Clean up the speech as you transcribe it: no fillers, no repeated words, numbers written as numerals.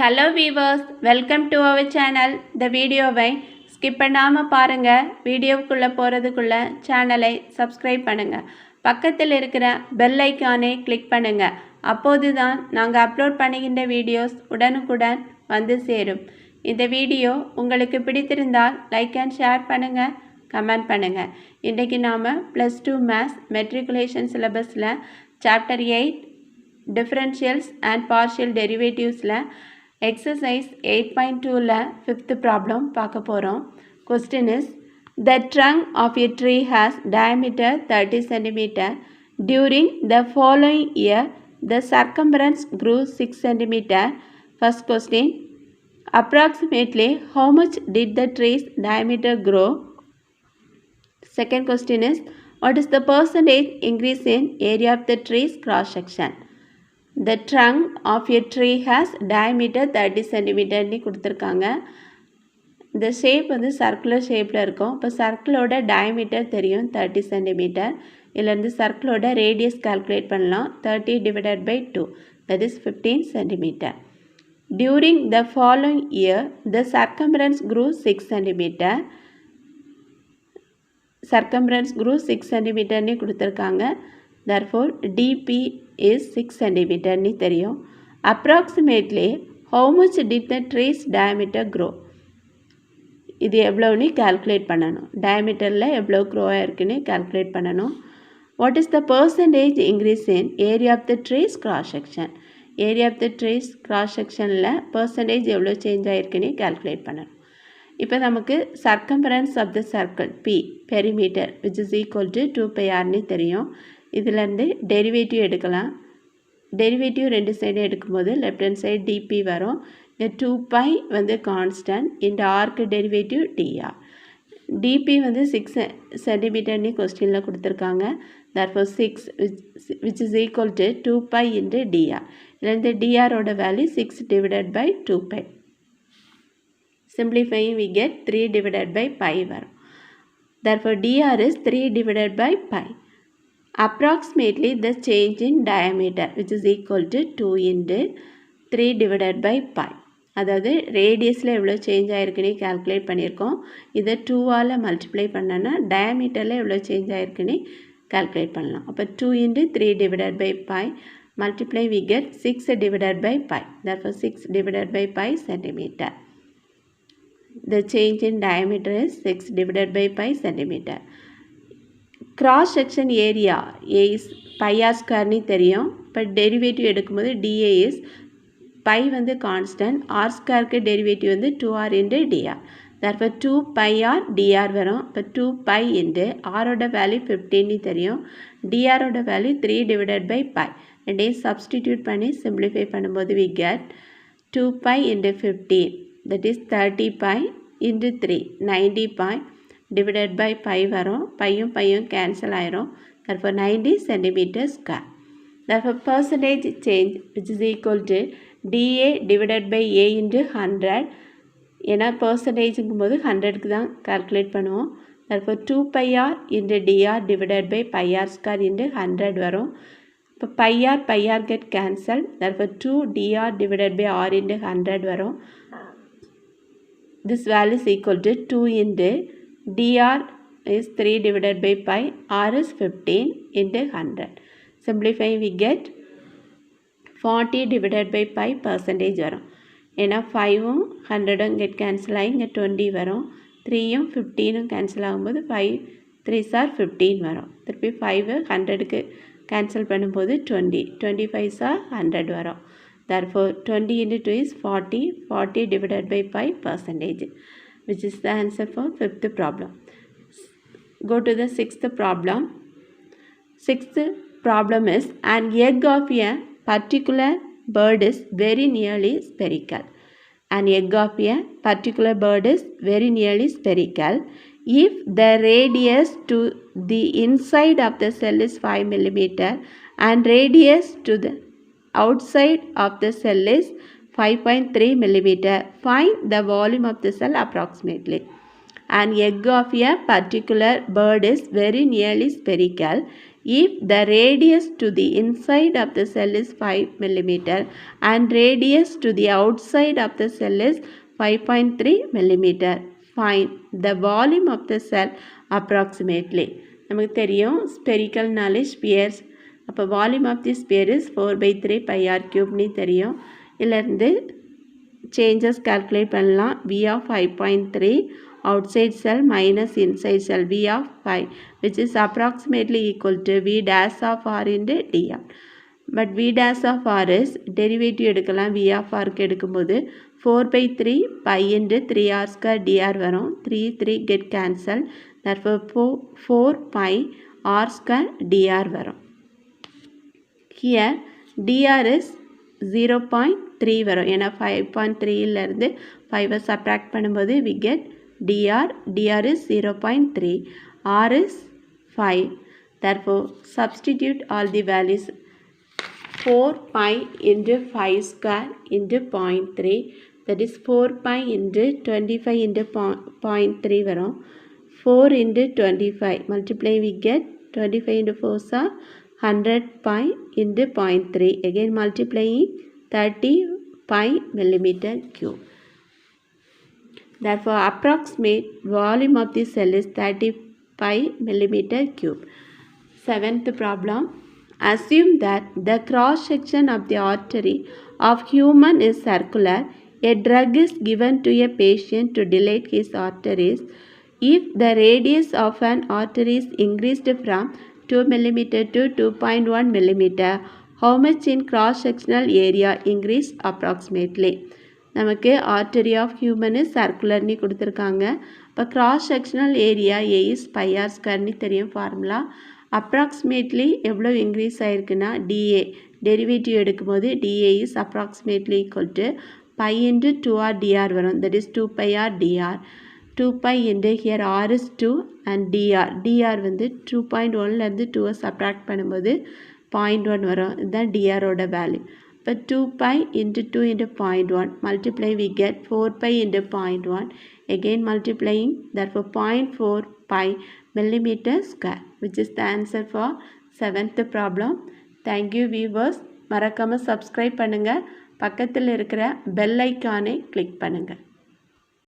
Hello viewers, welcome to our channel. இந்த வீடியோவை skip பண்ணாமல் பாருங்கள். வீடியோவுக்குள்ளே போகிறதுக்குள்ளே சேனலை சப்ஸ்கிரைப் பண்ணுங்கள். பக்கத்தில் இருக்கிற பெல் ஐக்கானை கிளிக் பண்ணுங்கள். அப்போது தான் நாங்கள் அப்லோட் பண்ணுகின்ற வீடியோஸ் உடனுக்குடன் வந்து சேரும். இந்த வீடியோ உங்களுக்கு பிடித்திருந்தால் லைக் அண்ட் ஷேர் பண்ணுங்கள், கமெண்ட் பண்ணுங்கள். இன்றைக்கி நாம் +2 மேத்ஸ் மெட்ரிகுலேஷன் சிலபஸில் சாப்டர் 8 டிஃபரன்ஷியல்ஸ் அண்ட் பார்ஷியல் டெரிவேட்டிவ்ஸில் exercise 8.2ல 5th problem பார்க்க போகிறோம். Question is, the trunk of a tree has diameter 30 cm. During the following year, the circumference grew 6 cm. First question, approximately how much did the tree's diameter grow? Second question is, what is the percentage increase in area of the tree's cross section? The trunk of a tree has diameter 30 cm ன்னு கொடுத்துருக்காங்க. இந்த shape வந்து circular ஷேப்பில் இருக்கும். இப்போ சர்க்கிளோட diameter தெரியும் 30 cm. இதிலேருந்து சர்க்கிளோட radius calculate பண்ணலாம். 30 divided by 2, that is 15 cm. During the following year, the circumference grew 6 cm. Circumference grew 6 cm ன்னு கொடுத்துருக்காங்க. Therefore, dp is 6 cm ன்னு தெரியும். Approximately, how much did the tree's diameter grow? இது எவ்வளோன்னு calculate பண்ணணும். டயமீட்டரில் எவ்வளோ grow ஆயிருக்குன்னு கால்குலேட் பண்ணணும். What is the percentage increase in area of the tree's cross section? Area of the tree's cross sectionல percentage எவ்வளோ change ஆயிருக்குன்னு கால்குலேட் பண்ணணும். இப்போ நமக்கு circumference of the circle P, perimeter, which is equal to 2πr ன்னு தெரியும். இதிலேருந்து derivative எடுக்கலாம். Derivative ரெண்டு சைடு எடுக்கும்போது லெஃப்ட் ஹேண்ட் சைடு டிபி வரும். இந்த 2π வந்து கான்ஸ்டன்ட். இந்த ஆர்க்கு டெரிவேட்டிவ் டிஆர். டிபி வந்து 6 cm கொஸ்டினில் கொடுத்துருக்காங்க. therefore 6 which is equal to 2π into dr. இதில் drோட value 6 divided by 2π. simplifying we get 3 divided by pi வரும். therefore dr is 3 divided by pi. Approximately the change in diameter which is equal to 2 into 3 divided by pi. அதாவது ரேடியஸில் எவ்வளோ change ஆகிருக்குன்னு calculate பண்ணியிருக்கோம். இதை 2ஆல் multiply பண்ணோன்னா டயமீட்டரில் எவ்வளோ change ஆகிருக்குன்னு calculate பண்ணலாம். அப்போ 2 into 3 divided by pi multiply we get 6 divided by pi. Therefore 6 divided by pi centimeter. The change in diameter is 6 divided by pi centimeter. cross section area A is pi r square ன்னு தெரியும். இப்போ derivative எடுக்கும்போது dA is pi வந்து constant, r ஸ்கொயருக்கு derivative வந்து 2r into dr. therefore 2πr dr வரும். இப்போ 2π into r-ஓட value 15 தெரியும். dr-ஓட வேல்யூ 3 divided by pi. ரெண்டையும் சப்ஸ்டிடியூட் பண்ணி சிம்பிளிஃபை பண்ணும்போது we get 2π into 15, that is 30π into 3, 90π divided by pi வரும். பையும் பையும் கேன்சல் ஆயிரும். therefore 90 cm square. therefore percentage change which is equal to dA divided by a into 100. ஏன்னா பர்சன்டேஜுங்கும் போது 100க்கு தான் calculate பண்ணுவோம். therefore 2πr into dr divided by pi r square into 100 வரும். இப்போ πr get cancelled. therefore 2 dr divided by r into 100 வரும். this value is equal to 2 into dr is 3 divided by pi, r is 15 into 100. Simplifying we get 40 divided by pi percentage வரும். ஏன்னா 5ம் 100ம் get cancel ஆகி இங்கே 20 வரும். 3யும் 15ம் cancel ஆகும்போது 5 3s are 15 வரும். திருப்பி 5 100க்கு cancel பண்ணும்போது 20, 25s are 100 வரும். therefore 20 into 2 is 40, 40 divided by pi percentage, which is the answer for 5th problem. Go to the 6th problem. 6th problem is, an egg of a particular bird is very nearly spherical. An egg of a particular bird is very nearly spherical if the radius to the inside of the cell is 5 mm and radius to the outside of the cell is 5.3 mm. Find the volume of the cell approximately. An egg of a particular bird is very nearly spherical if the radius to the inside of the cell is 5 mm and radius to the outside of the cell is 5.3 mm. Find the volume of the cell approximately. நமக்கு தெரியும் ஸ்பெரிக்கல்னாலே spheres. அப்போ volume of the sphere is 4/3 pi r cube தெரியும். இதிலிருந்து changes calculate பண்ணலாம். V of 5.3 outside cell minus inside cell V of 5 which is approximately equal to V dash of R into dr. But V dash of R is derivative எடுக்கலாம். V of R எடுக்கும்போது 4/3 pi into 3r square dr வரும். 3 get cancelled. Therefore 4 pi r square dr வரும். Here dr is 0.3 வரும். ஏன்னா 5.3 இருந்து 5 subtract பண்ணும்போது we get dr is 0.3, r is 5. Therefore substitute all the values. 4 pi into 5 square into 0.3, that is 4 pi into 25 into 0.3 வரும். 4 into 25 multiply we get 25 into 4 are 100 pi into 0.3, again multiplying 30 pi millimeter cube. Therefore approximate volume of the cell is 30 pi millimeter cube. Seventh problem. Assume that the cross section of the artery of human is circular. A drug is given to a patient to dilate his arteries. If the radius of an artery is increased from 2 mm to 2.1 mm, how much in cross sectional area increase approximately? நமக்கு artery of human சர்க்குலர்னு கொடுத்துருக்காங்க. இப்போ cross sectional area A is pi r ஸ்கொயர்னு தெரியும் formula. Approximately எவ்வளோ increase ஆகிருக்குன்னா dA derivative எடுக்கும்போது dA is approximately equal to pi into 2r dr வரும். That is 2 pi r dr. 2 pi into here r is 2 and dr வந்து 2.1லேருந்து 2 subtract பண்ணும்போது 0.1 வரும். இதுதான் டிஆரோட வேல்யூ. இப்போ 2 pi into 2 into 0.1 multiply we get 4 pi into 0.1, again multiplying, therefore 0.4 pi millimeter square, which is the answer for 7th problem. Thank you viewers. மறக்காம subscribe பண்ணுங்க. பக்கத்தில் இருக்கிற bell icon-ஐ click பண்ணுங்க.